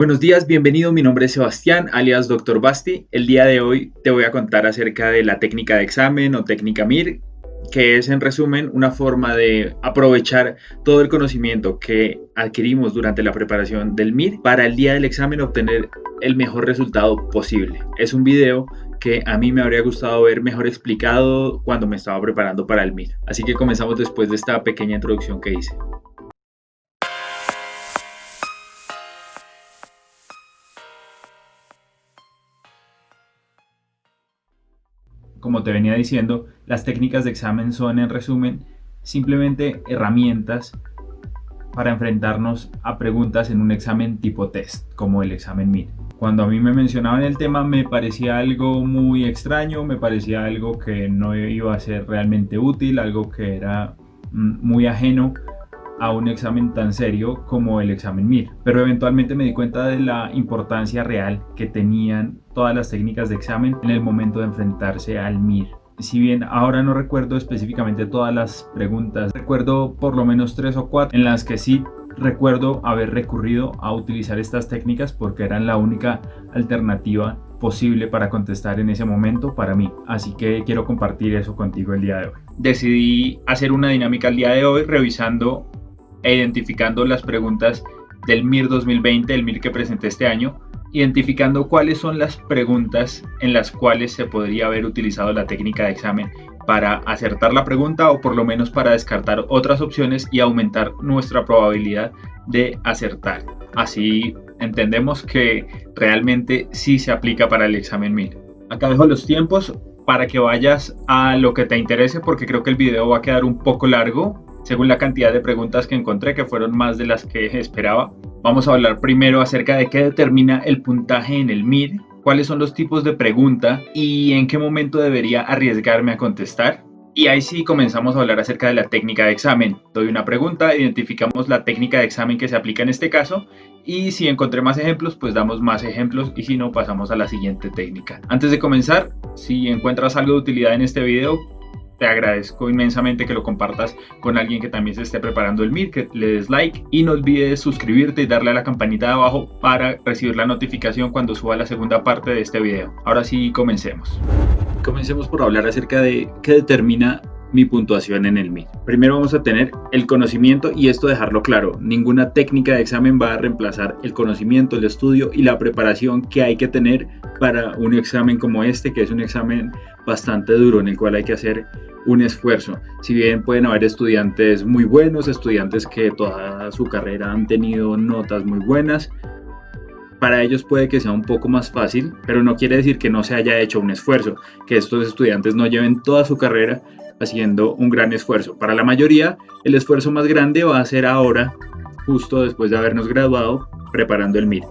Buenos días, bienvenido. Mi nombre es Sebastián, alias Dr. Basti. El día de hoy te voy a contar acerca de la técnica de examen o técnica MIR, que es en resumen una forma de aprovechar todo el conocimiento que adquirimos durante la preparación del MIR para el día del examen obtener el mejor resultado posible. Es un video que a mí me habría gustado ver mejor explicado cuando me estaba preparando para el MIR. Así que comenzamos después de esta pequeña introducción que hice. Como te venía diciendo, las técnicas de examen son, en resumen, simplemente herramientas para enfrentarnos a preguntas en un examen tipo test, como el examen MIR. Cuando a mí me mencionaban el tema me parecía algo muy extraño, me parecía algo que no iba a ser realmente útil, algo que era muy ajeno a un examen tan serio como el examen MIR. Pero eventualmente me di cuenta de la importancia real que tenían todas las técnicas de examen en el momento de enfrentarse al MIR. Si bien ahora no recuerdo específicamente todas las preguntas, recuerdo por lo menos 3 o 4 en las que sí recuerdo haber recurrido a utilizar estas técnicas porque eran la única alternativa posible para contestar en ese momento para mí. Así que quiero compartir eso contigo el día de hoy. Decidí hacer una dinámica el día de hoy revisando e identificando las preguntas del MIR 2020, el MIR que presenté este año, identificando cuáles son las preguntas en las cuales se podría haber utilizado la técnica de examen para acertar la pregunta o por lo menos para descartar otras opciones y aumentar nuestra probabilidad de acertar. Así entendemos que realmente sí se aplica para el examen MIR. Acá dejo los tiempos para que vayas a lo que te interese porque creo que el video va a quedar un poco largo según la cantidad de preguntas que encontré, que fueron más de las que esperaba. Vamos a hablar primero acerca de qué determina el puntaje en el MIR, cuáles son los tipos de pregunta y en qué momento debería arriesgarme a contestar. Y ahí sí comenzamos a hablar acerca de la técnica de examen. Doy una pregunta, identificamos la técnica de examen que se aplica en este caso y si encontré más ejemplos, pues damos más ejemplos y si no, pasamos a la siguiente técnica. Antes de comenzar, si encuentras algo de utilidad en este video, te agradezco inmensamente que lo compartas con alguien que también se esté preparando el MIR, que le des like y no olvides suscribirte y darle a la campanita de abajo para recibir la notificación cuando suba la segunda parte de este video. Ahora sí, comencemos. Comencemos por hablar acerca de qué determina mi puntuación en el MIR. Primero vamos a tener el conocimiento y esto dejarlo claro, ninguna técnica de examen va a reemplazar el conocimiento, el estudio y la preparación que hay que tener para un examen como este, que es un examen bastante duro en el cual hay que hacer un esfuerzo. Si bien pueden haber estudiantes muy buenos, estudiantes que toda su carrera han tenido notas muy buenas, para ellos puede que sea un poco más fácil, pero no quiere decir que no se haya hecho un esfuerzo, que estos estudiantes no lleven toda su carrera haciendo un gran esfuerzo. Para la mayoría, el esfuerzo más grande va a ser ahora, justo después de habernos graduado, preparando el MIR.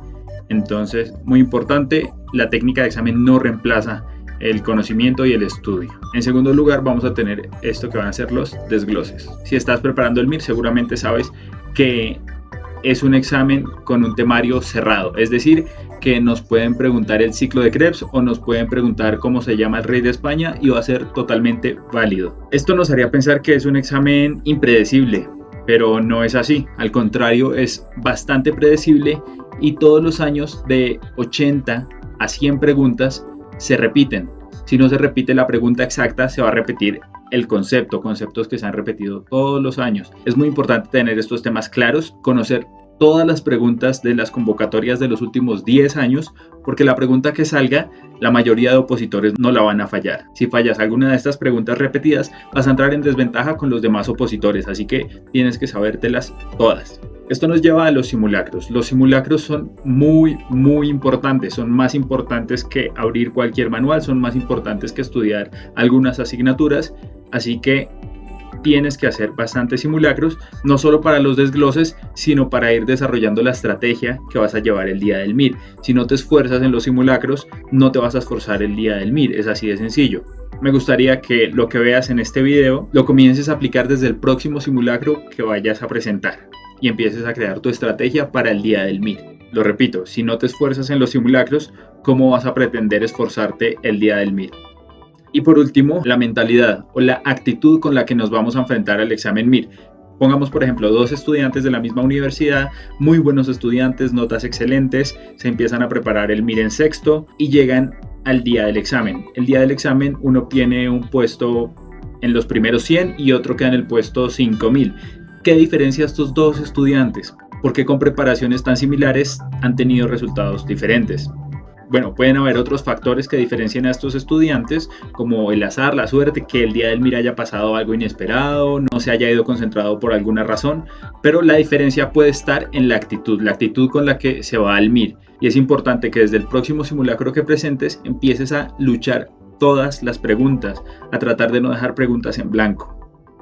Entonces, muy importante, la técnica de examen no reemplaza el conocimiento y el estudio. En segundo lugar, vamos a tener esto que van a ser los desgloses. Si estás preparando el MIR, seguramente sabes que es un examen con un temario cerrado, es decir, que nos pueden preguntar el ciclo de Krebs o nos pueden preguntar cómo se llama el rey de España y va a ser totalmente válido. Esto nos haría pensar que es un examen impredecible, pero no es así. Al contrario, es bastante predecible y todos los años de 80 a 100 preguntas se repiten. Si no se repite la pregunta exacta, se va a repetir el concepto, conceptos que se han repetido todos los años. Es muy importante tener estos temas claros, conocer todas las preguntas de las convocatorias de los últimos 10 años, porque la pregunta que salga, la mayoría de opositores no la van a fallar. Si fallas alguna de estas preguntas repetidas, vas a entrar en desventaja con los demás opositores, así que tienes que sabértelas todas. Esto nos lleva a los simulacros. Los simulacros son muy importantes, son más importantes que abrir cualquier manual, son más importantes que estudiar algunas asignaturas, así que tienes que hacer bastantes simulacros, no solo para los desgloses, sino para ir desarrollando la estrategia que vas a llevar el día del MIR. Si no te esfuerzas en los simulacros, no te vas a esforzar el día del MIR, es así de sencillo. Me gustaría que lo que veas en este video lo comiences a aplicar desde el próximo simulacro que vayas a presentar y empieces a crear tu estrategia para el día del MIR. Lo repito, si no te esfuerzas en los simulacros, ¿cómo vas a pretender esforzarte el día del MIR? Y por último, la mentalidad o la actitud con la que nos vamos a enfrentar al examen MIR. Pongamos, por ejemplo, dos estudiantes de la misma universidad, muy buenos estudiantes, notas excelentes, se empiezan a preparar el MIR en sexto y llegan al día del examen. El día del examen uno obtiene un puesto en los primeros 100 y otro queda en el puesto 5000. ¿Qué diferencia estos dos estudiantes? Porque con preparaciones tan similares han tenido resultados diferentes. Bueno, pueden haber otros factores que diferencien a estos estudiantes, como el azar, la suerte, que el día del MIR haya pasado algo inesperado, no se haya ido concentrado por alguna razón, pero la diferencia puede estar en la actitud con la que se va al MIR. Y es importante que desde el próximo simulacro que presentes empieces a luchar todas las preguntas, a tratar de no dejar preguntas en blanco.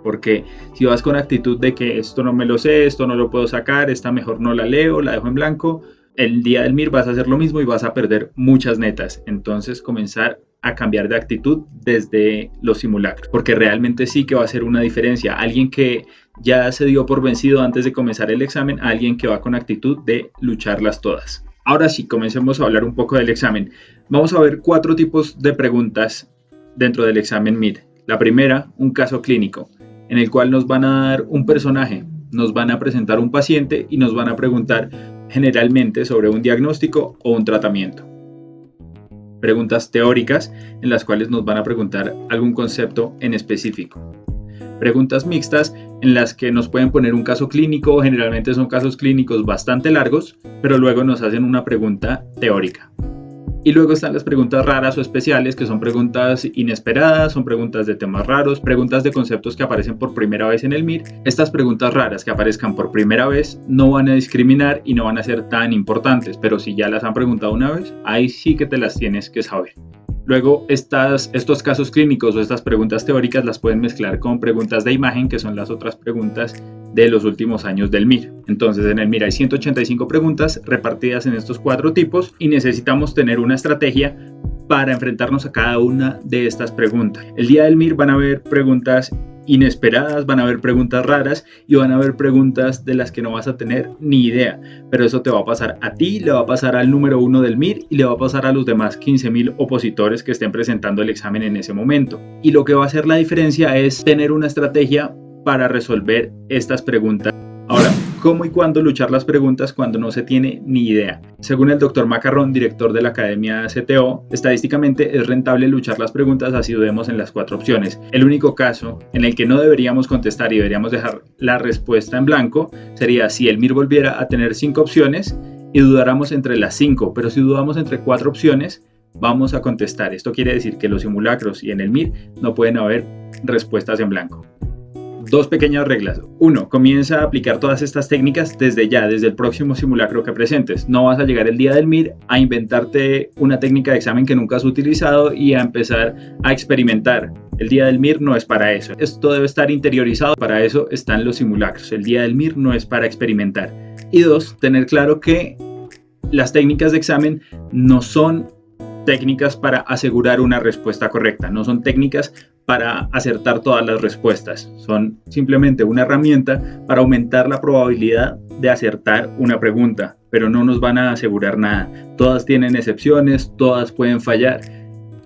Porque si vas con actitud de que esto no me lo sé, esto no lo puedo sacar, esta mejor no la leo, la dejo en blanco, el día del MIR vas a hacer lo mismo y vas a perder muchas netas. Entonces comenzar a cambiar de actitud desde los simulacros, porque realmente sí que va a ser una diferencia. Alguien que ya se dio por vencido antes de comenzar el examen, a alguien que va con actitud de lucharlas todas. Ahora sí, comencemos a hablar un poco del examen. Vamos a ver 4 tipos de preguntas dentro del examen MIR. La primera, un caso clínico, en el cual nos van a dar un personaje, nos van a presentar un paciente y nos van a preguntar generalmente sobre un diagnóstico o un tratamiento. Preguntas teóricas en las cuales nos van a preguntar algún concepto en específico. Preguntas mixtas en las que nos pueden poner un caso clínico, generalmente son casos clínicos bastante largos, pero luego nos hacen una pregunta teórica. Y luego están las preguntas raras o especiales, que son preguntas inesperadas, son preguntas de temas raros, preguntas de conceptos que aparecen por primera vez en el MIR. Estas preguntas raras que aparezcan por primera vez no van a discriminar y no van a ser tan importantes, pero si ya las han preguntado una vez, ahí sí que te las tienes que saber. Luego, estos casos clínicos o estas preguntas teóricas las pueden mezclar con preguntas de imagen, que son las otras preguntas de los últimos años del MIR. Entonces, en el MIR hay 185 preguntas repartidas en estos 4 tipos y necesitamos tener una estrategia para enfrentarnos a cada una de estas preguntas. El día del MIR van a haber preguntas inesperadas, van a haber preguntas raras y van a haber preguntas de las que no vas a tener ni idea, pero eso te va a pasar a ti, le va a pasar al número 1 del MIR y le va a pasar a los demás 15.000 opositores que estén presentando el examen en ese momento. Y lo que va a hacer la diferencia es tener una estrategia para resolver estas preguntas. Ahora, ¿cómo y cuándo luchar las preguntas cuando no se tiene ni idea? Según el Dr. Macarrón, director de la Academia CTO, estadísticamente es rentable luchar las preguntas así dudemos en las 4 opciones. El único caso en el que no deberíamos contestar y deberíamos dejar la respuesta en blanco sería si el MIR volviera a tener 5 opciones y dudáramos entre las 5, pero si dudamos entre 4 opciones, vamos a contestar. Esto quiere decir que en los simulacros y en el MIR no pueden haber respuestas en blanco. 2 pequeñas reglas. 1. Comienza a aplicar todas estas técnicas desde ya, desde el próximo simulacro que presentes. No vas a llegar el día del MIR a inventarte una técnica de examen que nunca has utilizado y a empezar a experimentar. El día del MIR no es para eso. Esto debe estar interiorizado. Para eso están los simulacros. El día del MIR no es para experimentar. Y 2. Tener claro que las técnicas de examen no son técnicas para asegurar una respuesta correcta. No son técnicas para acertar todas las respuestas. Son simplemente una herramienta para aumentar la probabilidad de acertar una pregunta, pero no nos van a asegurar nada. Todas tienen excepciones, todas pueden fallar,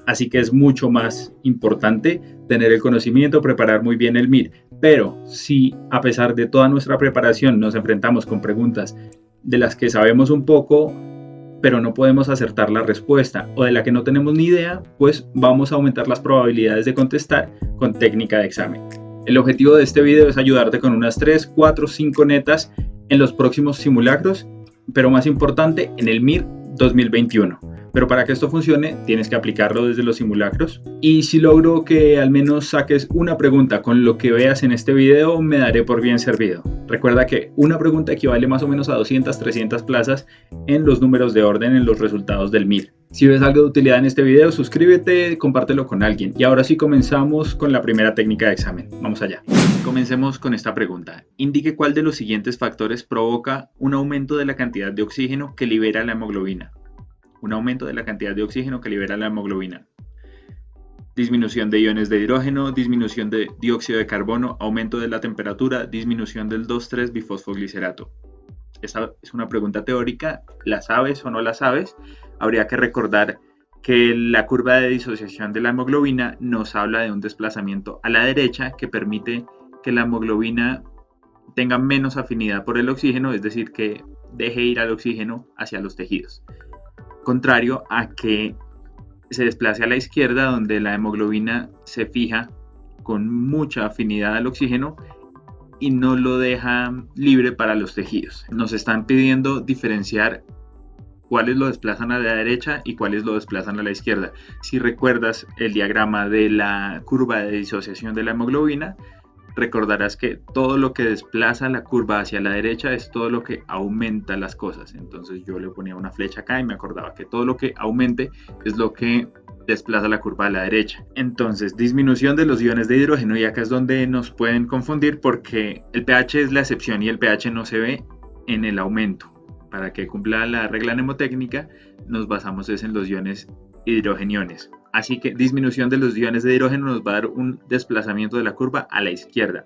así que es mucho más importante tener el conocimiento, preparar muy bien el MIR. Pero si a pesar de toda nuestra preparación nos enfrentamos con preguntas de las que sabemos un poco, pero no podemos acertar la respuesta o de la que no tenemos ni idea, pues vamos a aumentar las probabilidades de contestar con técnica de examen. El objetivo de este video es ayudarte con unas 3, 4, 5 netas en los próximos simulacros, pero más importante en el MIR 2021. Pero para que esto funcione tienes que aplicarlo desde los simulacros, y si logro que al menos saques una pregunta con lo que veas en este video, me daré por bien servido. Recuerda que una pregunta equivale más o menos a 200, 300 plazas en los números de orden en los resultados del MIR. Si ves algo de utilidad en este video, suscríbete, compártelo con alguien. Y ahora sí comenzamos con la primera técnica de examen. Vamos allá. Comencemos con esta pregunta. Indique cuál de los siguientes factores provoca un aumento de la cantidad de oxígeno que libera la hemoglobina. Un aumento de la cantidad de oxígeno que libera la hemoglobina. Disminución de iones de hidrógeno, disminución de dióxido de carbono, aumento de la temperatura, disminución del 2,3-bifosfoglicerato. Esta es una pregunta teórica, ¿la sabes o no la sabes? Habría que recordar que la curva de disociación de la hemoglobina nos habla de un desplazamiento a la derecha que permite que la hemoglobina tenga menos afinidad por el oxígeno, es decir, que deje ir al oxígeno hacia los tejidos. Contrario a que se desplace a la izquierda, donde la hemoglobina se fija con mucha afinidad al oxígeno y no lo deja libre para los tejidos. Nos están pidiendo diferenciar cuáles lo desplazan a la derecha y cuáles lo desplazan a la izquierda. Si recuerdas el diagrama de la curva de disociación de la hemoglobina, recordarás que todo lo que desplaza la curva hacia la derecha es todo lo que aumenta las cosas. Entonces yo le ponía una flecha acá y me acordaba que todo lo que aumente es lo que desplaza la curva a la derecha. Entonces, disminución de los iones de hidrógeno, y acá es donde nos pueden confundir porque el pH es la excepción y el pH no se ve en el aumento. Para que cumpla la regla mnemotécnica, nos basamos en los iones hidrogeniones. Así que disminución de los iones de hidrógeno nos va a dar un desplazamiento de la curva a la izquierda.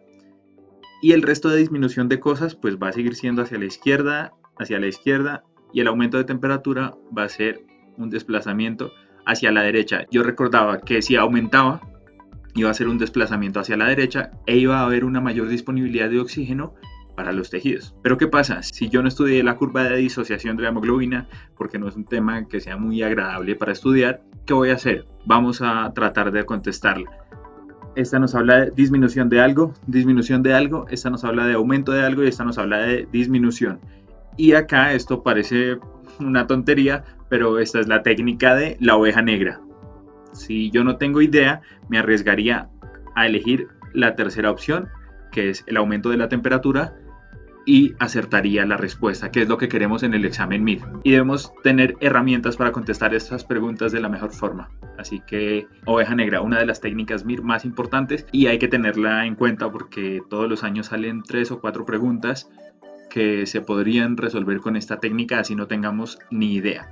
Y el resto de disminución de cosas pues va a seguir siendo hacia la izquierda, y el aumento de temperatura va a ser un desplazamiento hacia la derecha. Yo recordaba que si aumentaba iba a ser un desplazamiento hacia la derecha e iba a haber una mayor disponibilidad de oxígeno para los tejidos. Pero ¿qué pasa? Si yo no estudié la curva de disociación de la hemoglobina, porque no es un tema que sea muy agradable para estudiar, ¿qué voy a hacer? Vamos a tratar de contestarla. Esta nos habla de disminución de algo, esta nos habla de aumento de algo y esta nos habla de disminución. Y acá esto parece una tontería, pero esta es la técnica de la oveja negra. Si yo no tengo idea, me arriesgaría a elegir la tercera opción, que es el aumento de la temperatura, y acertaría la respuesta, que es lo que queremos en el examen MIR. Y debemos tener herramientas para contestar estas preguntas de la mejor forma. Así que oveja negra, una de las técnicas MIR más importantes, y hay que tenerla en cuenta porque todos los años salen 3 o 4 preguntas que se podrían resolver con esta técnica, así no tengamos ni idea.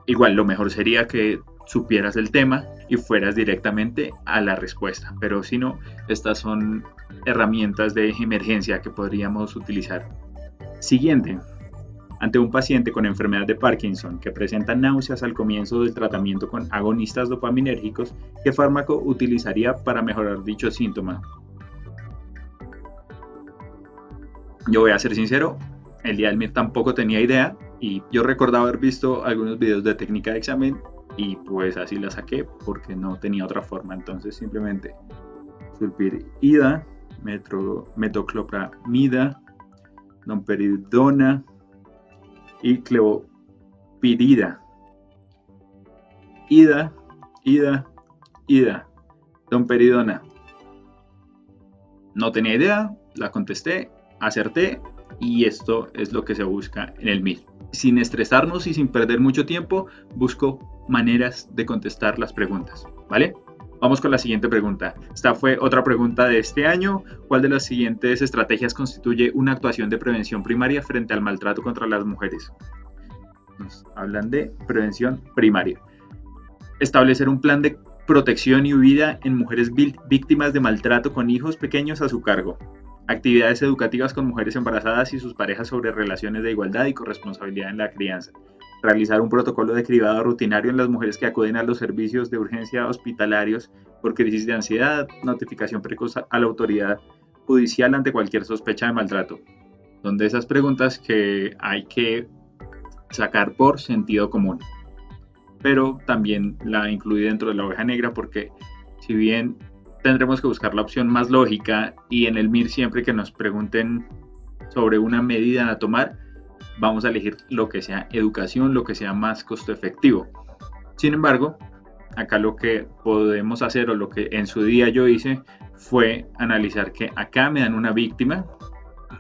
Igual, lo mejor sería que supieras el tema y fueras directamente a la respuesta, pero si no, estas son herramientas de emergencia que podríamos utilizar. Siguiente. Ante un paciente con enfermedad de Parkinson que presenta náuseas al comienzo del tratamiento con agonistas dopaminérgicos, ¿qué fármaco utilizaría para mejorar dicho síntoma? Yo voy a ser sincero, el día del MIR tampoco tenía idea y yo recordaba haber visto algunos videos de técnica de examen y pues así la saqué porque no tenía otra forma. Entonces simplemente sulpirida, metoclopramida, domperidona y clopidogrel. Domperidona. No tenía idea, la contesté, acerté y esto es lo que se busca en el MIR. Sin estresarnos y sin perder mucho tiempo, busco maneras de contestar las preguntas, ¿vale? Vamos con la siguiente pregunta. Esta fue otra pregunta de este año. ¿Cuál de las siguientes estrategias constituye una actuación de prevención primaria frente al maltrato contra las mujeres? Nos hablan de prevención primaria. Establecer un plan de protección y huida en mujeres víctimas de maltrato con hijos pequeños a su cargo. Actividades educativas con mujeres embarazadas y sus parejas sobre relaciones de igualdad y corresponsabilidad en la crianza. Realizar un protocolo de cribado rutinario en las mujeres que acuden a los servicios de urgencia hospitalarios por crisis de ansiedad. Notificación precoz a la autoridad judicial ante cualquier sospecha de maltrato. Son de esas preguntas que hay que sacar por sentido común. Pero también la incluí dentro de la oveja negra porque si bien tendremos que buscar la opción más lógica y en el MIR siempre que nos pregunten sobre una medida a tomar, vamos a elegir lo que sea educación, lo que sea más costo efectivo. Sin embargo, acá lo que podemos hacer o lo que en su día yo hice fue analizar que acá me dan una víctima,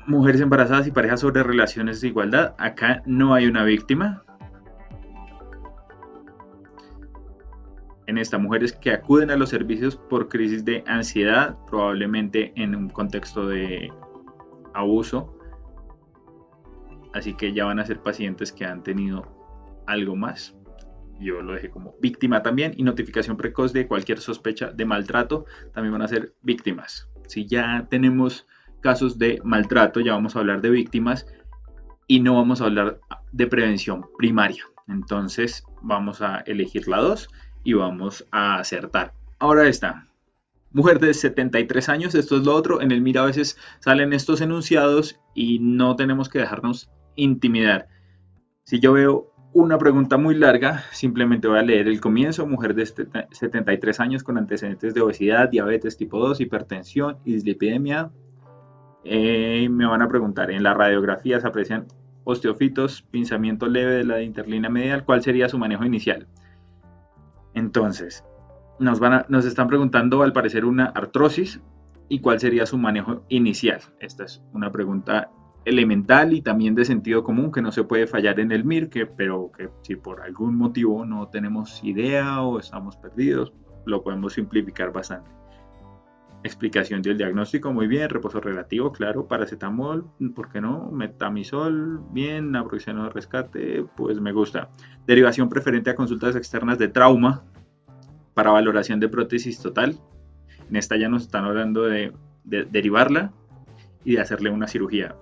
mujeres embarazadas y parejas sobre relaciones de igualdad, acá no hay una víctima. En esta, mujeres que acuden a los servicios por crisis de ansiedad, probablemente en un contexto de abuso. Así que ya van a ser pacientes que han tenido algo más. Yo lo dejé como víctima también. Y notificación precoz de cualquier sospecha de maltrato, también van a ser víctimas. Si ya tenemos casos de maltrato, ya vamos a hablar de víctimas y no vamos a hablar de prevención primaria. Entonces vamos a elegir la 2 y vamos a acertar. Ahora esta. Mujer de 73 años, esto es lo otro. En el MIR a veces salen estos enunciados y no tenemos que dejarnos intimidar. Si yo veo una pregunta muy larga, simplemente voy a leer el comienzo. Mujer de 73 años con antecedentes de obesidad, diabetes tipo 2, hipertensión y dislipidemia. Me van a preguntar, en la radiografía se aprecian osteofitos, pinzamiento leve de la interlínea medial, ¿cuál sería su manejo inicial? Entonces, nos están preguntando al parecer una artrosis y cuál sería su manejo inicial. Esta es una pregunta elemental y también de sentido común que no se puede fallar en el MIR, pero que si por algún motivo no tenemos idea o estamos perdidos, lo podemos simplificar bastante. Explicación del diagnóstico, muy bien. Reposo relativo, claro. Paracetamol, ¿por qué no? Metamizol, bien. Naproxeno de rescate, pues me gusta. Derivación preferente a consultas externas de trauma para valoración de prótesis total. En esta ya nos están hablando de derivarla y de hacerle una cirugía,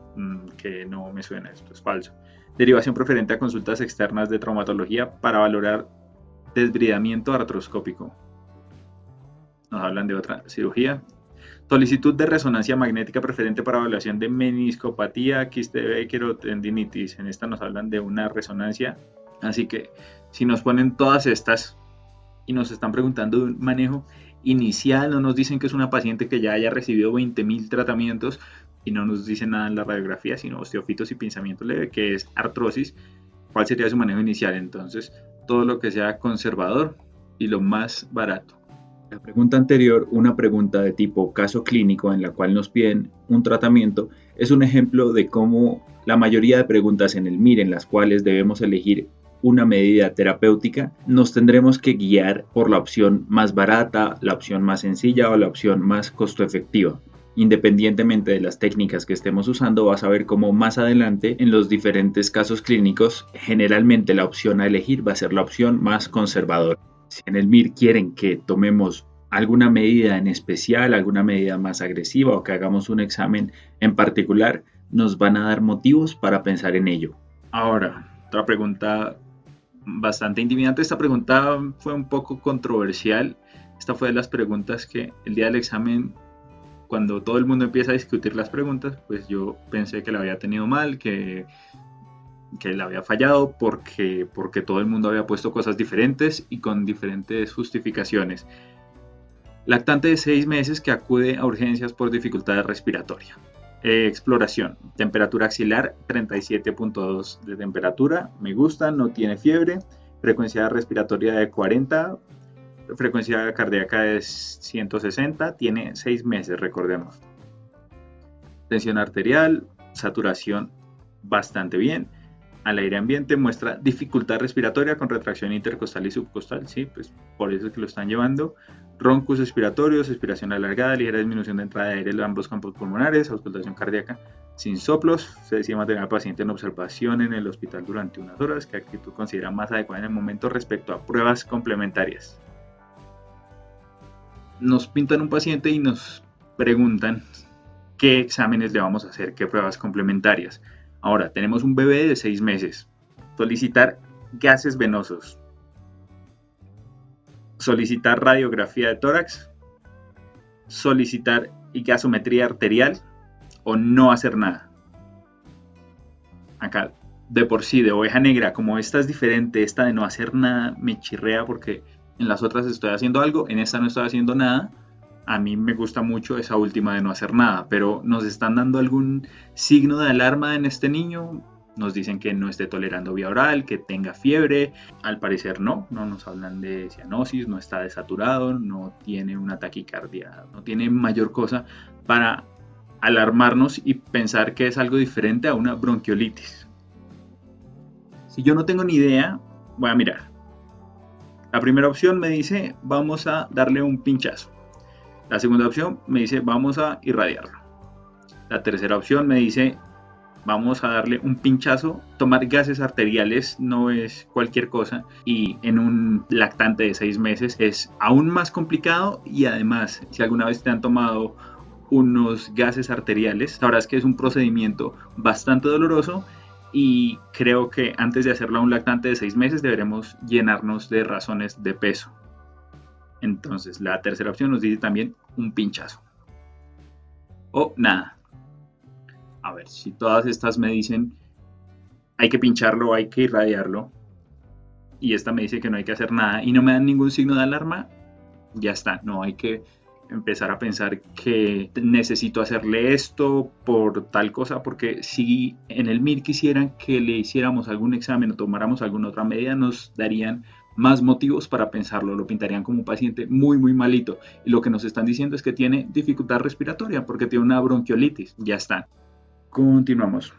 que no me suena, esto es falso. Derivación preferente a consultas externas de traumatología para valorar desbridamiento artroscópico. Nos hablan de otra cirugía. Solicitud de resonancia magnética preferente para evaluación de meniscopatía, quiste de Becker o tendinitis. En esta nos hablan de una resonancia. Así que si nos ponen todas estas y nos están preguntando de un manejo inicial, no nos dicen que es una paciente que ya haya recibido 20.000 tratamientos y no nos dicen nada en la radiografía, sino osteofitos y pinzamiento leve, que es artrosis, ¿cuál sería su manejo inicial? Entonces, todo lo que sea conservador y lo más barato. La pregunta anterior, una pregunta de tipo caso clínico en la cual nos piden un tratamiento, es un ejemplo de cómo la mayoría de preguntas en el MIR en las cuales debemos elegir una medida terapéutica, nos tendremos que guiar por la opción más barata, la opción más sencilla o la opción más costo efectiva. Independientemente de las técnicas que estemos usando, vas a ver cómo más adelante en los diferentes casos clínicos, generalmente la opción a elegir va a ser la opción más conservadora. Si en el MIR quieren que tomemos alguna medida en especial, alguna medida más agresiva o que hagamos un examen en particular, nos van a dar motivos para pensar en ello. Ahora, otra pregunta bastante intimidante. Esta pregunta fue un poco controversial. Esta fue de las preguntas que el día del examen, cuando todo el mundo empieza a discutir las preguntas, pues yo pensé que la había tenido mal, que la había fallado porque todo el mundo había puesto cosas diferentes y con diferentes justificaciones. Lactante de 6 meses que acude a urgencias por dificultad respiratoria. Exploración. Temperatura axilar 37.2 de temperatura. Me gusta, no tiene fiebre. Frecuencia respiratoria de 40. Frecuencia cardíaca de 160. Tiene 6 meses, recordemos. Tensión arterial. Saturación bastante bien. Al aire ambiente muestra dificultad respiratoria con retracción intercostal y subcostal, sí, pues por eso es que lo están llevando. Roncos respiratorios, expiración alargada, ligera disminución de entrada de aire en ambos campos pulmonares, auscultación cardíaca sin soplos. Se decide mantener al paciente en observación en el hospital durante unas horas. ¿Qué actitud considera más adecuada en el momento respecto a pruebas complementarias? Nos pintan un paciente y nos preguntan qué exámenes le vamos a hacer, qué pruebas complementarias. Ahora, tenemos un bebé de 6 meses. Solicitar gases venosos. Solicitar radiografía de tórax. Solicitar gasometría arterial o no hacer nada. Acá, de por sí, de oveja negra, como esta es diferente, esta de no hacer nada me chirrea porque en las otras estoy haciendo algo, en esta no estoy haciendo nada. A mí me gusta mucho esa última de no hacer nada, pero ¿nos están dando algún signo de alarma en este niño? Nos dicen que no esté tolerando vía oral, que tenga fiebre. Al parecer no nos hablan de cianosis, no está desaturado, no tiene una taquicardia, no tiene mayor cosa para alarmarnos y pensar que es algo diferente a una bronquiolitis. Si yo no tengo ni idea, voy a mirar. La primera opción me dice, vamos a darle un pinchazo. La segunda opción me dice, vamos a irradiarlo. La tercera opción me dice, vamos a darle un pinchazo. Tomar gases arteriales no es cualquier cosa y en un lactante de 6 meses es aún más complicado, y además, si alguna vez te han tomado unos gases arteriales, sabrás que es un procedimiento bastante doloroso y creo que antes de hacerlo a un lactante de 6 meses deberemos llenarnos de razones de peso. Entonces, la tercera opción nos dice también un pinchazo. O nada. A ver, si todas estas me dicen hay que pincharlo, hay que irradiarlo, y esta me dice que no hay que hacer nada y no me dan ningún signo de alarma, ya está, no hay que empezar a pensar que necesito hacerle esto por tal cosa, porque si en el MIR quisieran que le hiciéramos algún examen o tomáramos alguna otra medida, nos darían más motivos para pensarlo, lo pintarían como un paciente muy muy malito, y lo que nos están diciendo es que tiene dificultad respiratoria porque tiene una bronquiolitis, ya está. Continuamos.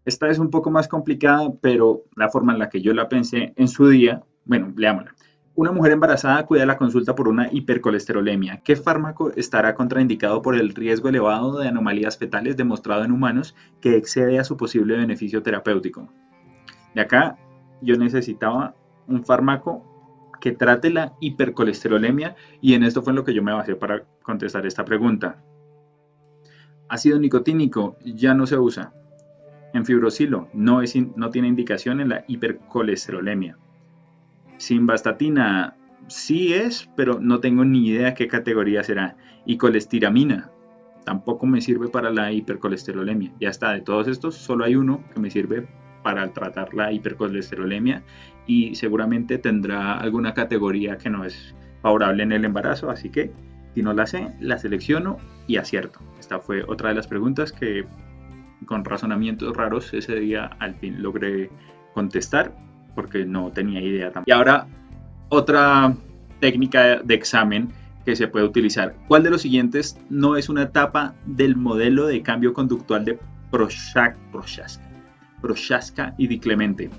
Esta es un poco más complicada, pero la forma en la que yo la pensé en su día, bueno, leámosla. Una mujer embarazada acude a la consulta por una hipercolesterolemia. ¿Qué fármaco estará contraindicado por el riesgo elevado de anomalías fetales demostrado en humanos que excede a su posible beneficio terapéutico? De acá yo necesitaba un fármaco que trate la hipercolesterolemia, y en esto fue en lo que yo me basé para contestar esta pregunta. Ácido nicotínico ya no se usa. Enfibrosilo no tiene indicación en la hipercolesterolemia. Simvastatina sí es, pero no tengo ni idea qué categoría será. Y colestiramina tampoco me sirve para la hipercolesterolemia. Ya está, de todos estos solo hay uno que me sirve para tratar la hipercolesterolemia, y seguramente tendrá alguna categoría que no es favorable en el embarazo, así que si no la sé, la selecciono y acierto. Esta fue otra de las preguntas que con razonamientos raros ese día al fin logré contestar, porque no tenía idea tampoco. Y ahora otra técnica de examen que se puede utilizar. ¿Cuál de los siguientes no es una etapa del modelo de cambio conductual de Prochaska y Di Clemente?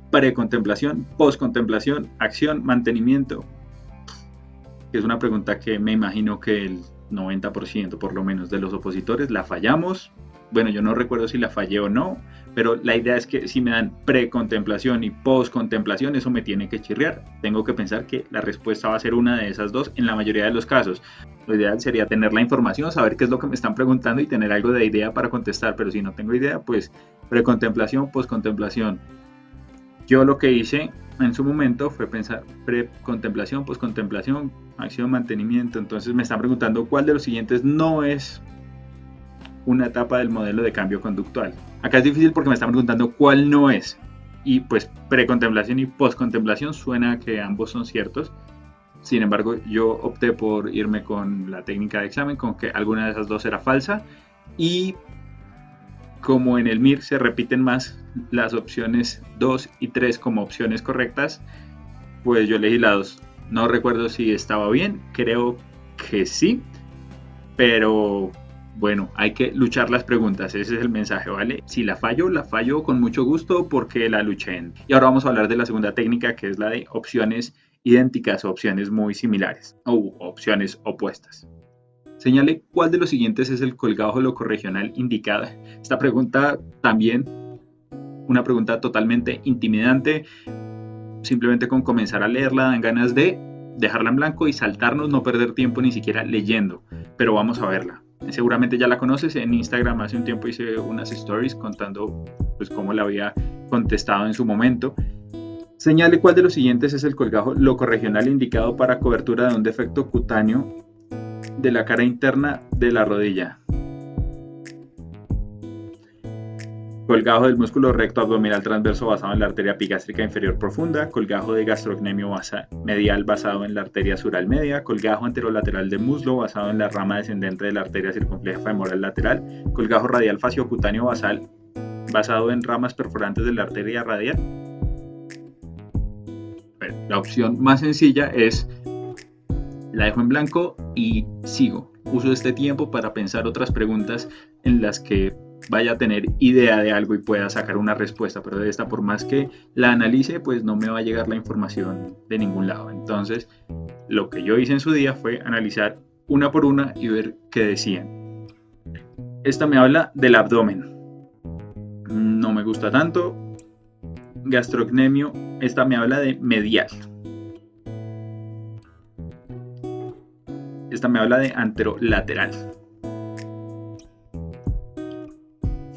Precontemplación, postcontemplación, acción, mantenimiento. Es una pregunta que me imagino que el 90% por lo menos de los opositores la fallamos. Bueno, yo no recuerdo si la fallé o no, pero la idea es que si me dan precontemplación y postcontemplación, eso me tiene que chirriar. Tengo que pensar que la respuesta va a ser una de esas dos en la mayoría de los casos. Lo ideal sería tener la información, saber qué es lo que me están preguntando y tener algo de idea para contestar, pero si no tengo idea, pues precontemplación, postcontemplación. Yo lo que hice en su momento fue pensar precontemplación, postcontemplación, acción, mantenimiento. Entonces me están preguntando cuál de los siguientes no es una etapa del modelo de cambio conductual. Acá es difícil porque me están preguntando cuál no es, y pues precontemplación y postcontemplación suena que ambos son ciertos. Sin embargo, yo opté por irme con la técnica de examen, con que alguna de esas dos era falsa, y como en el MIR se repiten más las opciones 2 y 3 como opciones correctas, pues yo elegí la 2. No recuerdo si estaba bien, creo que sí, pero bueno, hay que luchar las preguntas, ese es el mensaje, ¿vale? Si la fallo con mucho gusto porque la luché. Y ahora vamos a hablar de la segunda técnica, que es la de opciones idénticas o opciones muy similares o opciones opuestas. Señale cuál de los siguientes es el colgajo locorregional indicado. Esta pregunta también, una pregunta totalmente intimidante. Simplemente con comenzar a leerla dan ganas de dejarla en blanco y saltarnos, no perder tiempo ni siquiera leyendo. Pero vamos a verla. Seguramente ya la conoces. En Instagram hace un tiempo hice unas stories contando pues cómo la había contestado en su momento. Señale cuál de los siguientes es el colgajo locorregional indicado para cobertura de un defecto cutáneo de la cara interna de la rodilla. Colgajo del músculo recto abdominal transverso basado en la arteria epigástrica inferior profunda, colgajo de gastrocnemio medial basado en la arteria sural media, colgajo anterolateral del muslo basado en la rama descendente de la arteria circunfleja femoral lateral, colgajo radial faciocutáneo basado en ramas perforantes de la arteria radial. Bueno, la opción más sencilla es la dejo en blanco y sigo. Uso este tiempo para pensar otras preguntas en las que vaya a tener idea de algo y pueda sacar una respuesta, pero de esta, por más que la analice, pues no me va a llegar la información de ningún lado. Entonces, lo que yo hice en su día fue analizar una por una y ver qué decían. Esta me habla del abdomen. No me gusta tanto. Gastrocnemio, esta me habla de medial. Esta me habla de anterolateral.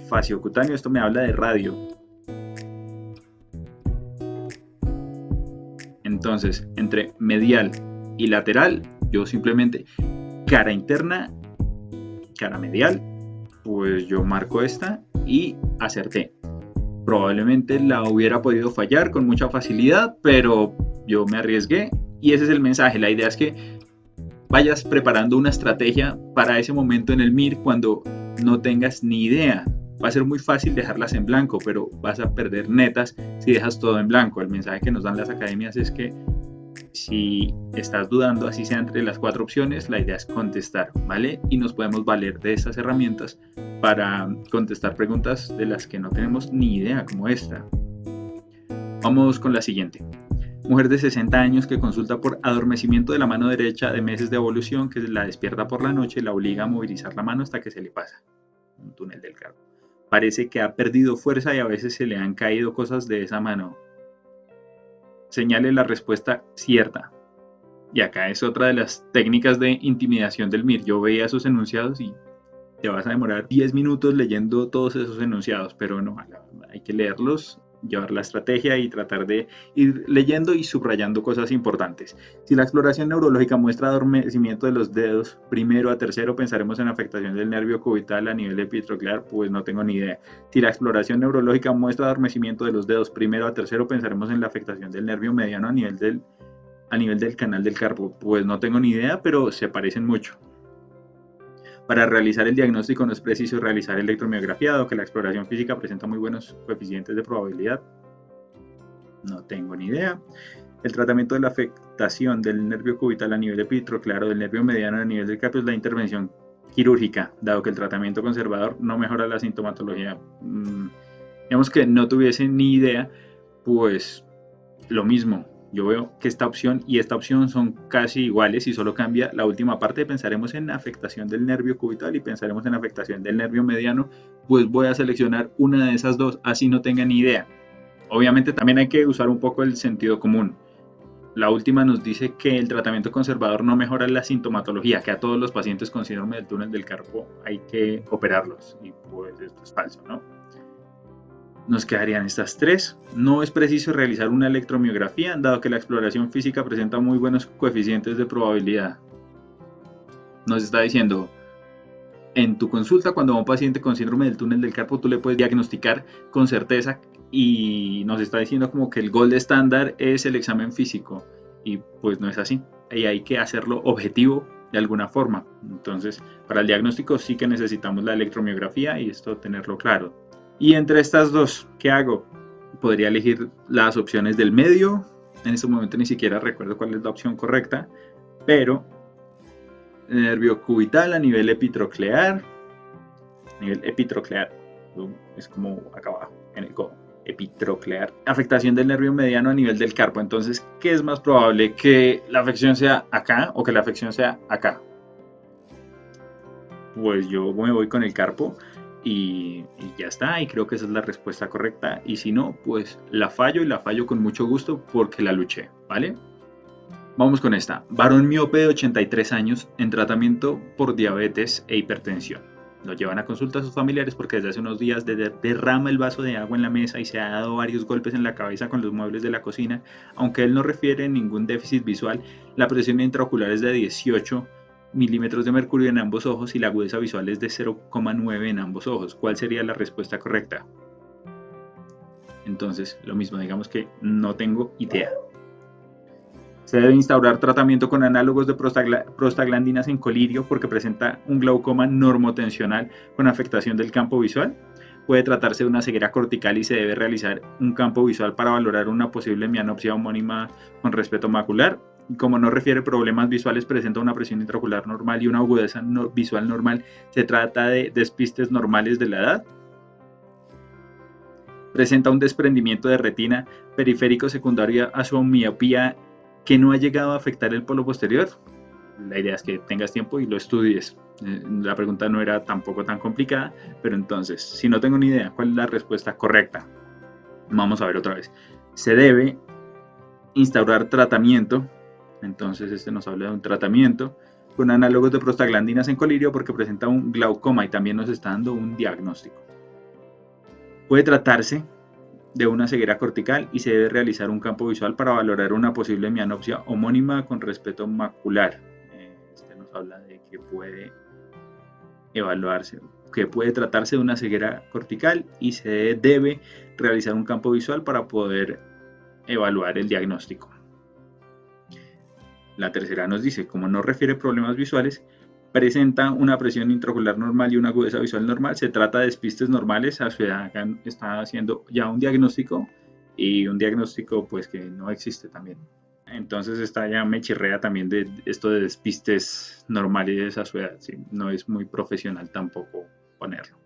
Faciocutáneo, esto me habla de radio. Entonces, entre medial y lateral, yo simplemente cara interna, cara medial, pues yo marco esta y acerté. Probablemente la hubiera podido fallar con mucha facilidad, pero yo me arriesgué y ese es el mensaje. La idea es que vayas preparando una estrategia para ese momento en el MIR cuando no tengas ni idea. Va a ser muy fácil dejarlas en blanco, pero vas a perder netas si dejas todo en blanco. El mensaje que nos dan las academias es que si estás dudando, así sea entre las 4 opciones, la idea es contestar, ¿vale? Y nos podemos valer de estas herramientas para contestar preguntas de las que no tenemos ni idea, como esta. Vamos con la siguiente. Mujer de 60 años que consulta por adormecimiento de la mano derecha de meses de evolución, que la despierta por la noche y la obliga a movilizar la mano hasta que se le pasa. Un túnel del carpo. Parece que ha perdido fuerza y a veces se le han caído cosas de esa mano. Señale la respuesta cierta. Y acá es otra de las técnicas de intimidación del MIR. Yo veía esos enunciados y te vas a demorar 10 minutos leyendo todos esos enunciados, pero no, hay que leerlos, llevar la estrategia y tratar de ir leyendo y subrayando cosas importantes. Si la exploración neurológica muestra adormecimiento de los dedos primero a tercero, pensaremos en afectación del nervio cubital a nivel epitroclear, pues no tengo ni idea. Si la exploración neurológica muestra adormecimiento de los dedos primero a tercero, pensaremos en la afectación del nervio mediano a nivel del canal del carpo, pues no tengo ni idea, pero se parecen mucho. Para realizar el diagnóstico no es preciso realizar electromiografía, dado que la exploración física presenta muy buenos coeficientes de probabilidad. No tengo ni idea. El tratamiento de la afectación del nervio cubital a nivel epitroclear o del nervio mediano a nivel del carpo es la intervención quirúrgica, dado que el tratamiento conservador no mejora la sintomatología. Digamos que no tuviese ni idea, pues lo mismo. Yo veo que esta opción y esta opción son casi iguales y solo cambia la última parte. Pensaremos en afectación del nervio cubital y pensaremos en afectación del nervio mediano. Pues voy a seleccionar una de esas dos, así no tenga ni idea. Obviamente también hay que usar un poco el sentido común. La última nos dice que el tratamiento conservador no mejora la sintomatología, que a todos los pacientes con síndrome del túnel del carpo hay que operarlos. Y pues esto es falso, ¿no? Nos quedarían estas tres. No es preciso realizar una electromiografía, dado que la exploración física presenta muy buenos coeficientes de probabilidad. Nos está diciendo, en tu consulta, cuando a un paciente con síndrome del túnel del carpo, tú le puedes diagnosticar con certeza, y nos está diciendo como que el gold estándar es el examen físico, y pues no es así. Y hay que hacerlo objetivo de alguna forma. Entonces, para el diagnóstico sí que necesitamos la electromiografía y esto tenerlo claro. Y entre estas dos, ¿qué hago? Podría elegir las opciones del medio. En este momento ni siquiera recuerdo cuál es la opción correcta, pero nervio cubital a nivel epitroclear. Es como acá abajo, en el codo. Epitroclear. Afectación del nervio mediano a nivel del carpo. Entonces, ¿qué es más probable? ¿Que la afección sea acá o que la afección sea acá? Pues yo me voy con el carpo. Y ya está, y creo que esa es la respuesta correcta, y si no, pues la fallo, y la fallo con mucho gusto porque la luché, ¿vale? Vamos con esta. Varón miope de 83 años en tratamiento por diabetes e hipertensión. Lo llevan a consulta a sus familiares porque desde hace unos días derrama el vaso de agua en la mesa y se ha dado varios golpes en la cabeza con los muebles de la cocina. Aunque él no refiere ningún déficit visual, la presión intraocular es de 18 milímetros de mercurio en ambos ojos y la agudeza visual es de 0,9 en ambos ojos. ¿Cuál sería la respuesta correcta? Entonces, lo mismo, digamos que no tengo idea. Se debe instaurar tratamiento con análogos de prostaglandinas en colirio porque presenta un glaucoma normotensional con afectación del campo visual. Puede tratarse de una ceguera cortical y se debe realizar un campo visual para valorar una posible mianopsia homónima con respeto macular. Como no refiere problemas visuales, presenta una presión intraocular normal y una agudeza visual normal. Se trata de despistes normales de la edad. Presenta un desprendimiento de retina periférico secundario a su miopía que no ha llegado a afectar el polo posterior. La idea es que tengas tiempo y lo estudies. La pregunta no era tampoco tan complicada, pero entonces, si no tengo ni idea, ¿cuál es la respuesta correcta? Vamos a ver otra vez. Se debe instaurar tratamiento. Entonces este nos habla de un tratamiento con análogos de prostaglandinas en colirio porque presenta un glaucoma y también nos está dando un diagnóstico. Puede tratarse de una ceguera cortical y se debe realizar un campo visual para valorar una posible mianopsia homónima con respeto macular. Este nos habla de que puede evaluarse, que puede tratarse de una ceguera cortical y se debe realizar un campo visual para poder evaluar el diagnóstico. La tercera nos dice, como no refiere problemas visuales, presenta una presión intraocular normal y una agudeza visual normal, se trata de despistes normales, a su edad está haciendo ya un diagnóstico y un diagnóstico pues que no existe también. Entonces esta ya me chirrea también de esto de despistes normales a su edad, ¿sí? No es muy profesional tampoco ponerlo.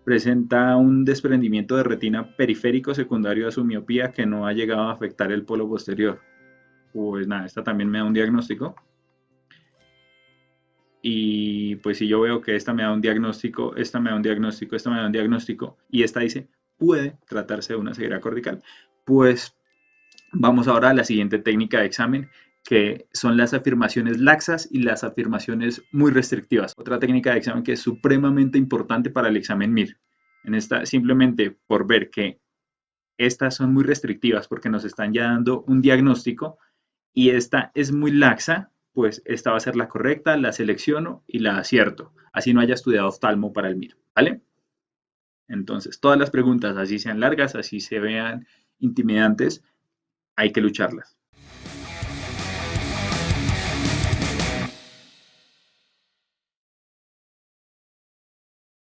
Presenta un desprendimiento de retina periférico secundario a su miopía que no ha llegado a afectar el polo posterior. Pues nada, esta también me da un diagnóstico. Y pues si yo veo que esta me da un diagnóstico, esta me da un diagnóstico, esta me da un diagnóstico, y esta dice, puede tratarse de una ceguera cortical, pues vamos ahora a la siguiente técnica de examen, que son las afirmaciones laxas y las afirmaciones muy restrictivas. Otra técnica de examen que es supremamente importante para el examen MIR. En esta, simplemente por ver que estas son muy restrictivas porque nos están ya dando un diagnóstico y esta es muy laxa, pues esta va a ser la correcta, la selecciono y la acierto. Así no haya estudiado oftalmo para el MIR, ¿vale? Entonces, todas las preguntas, así sean largas, así se vean intimidantes, hay que lucharlas.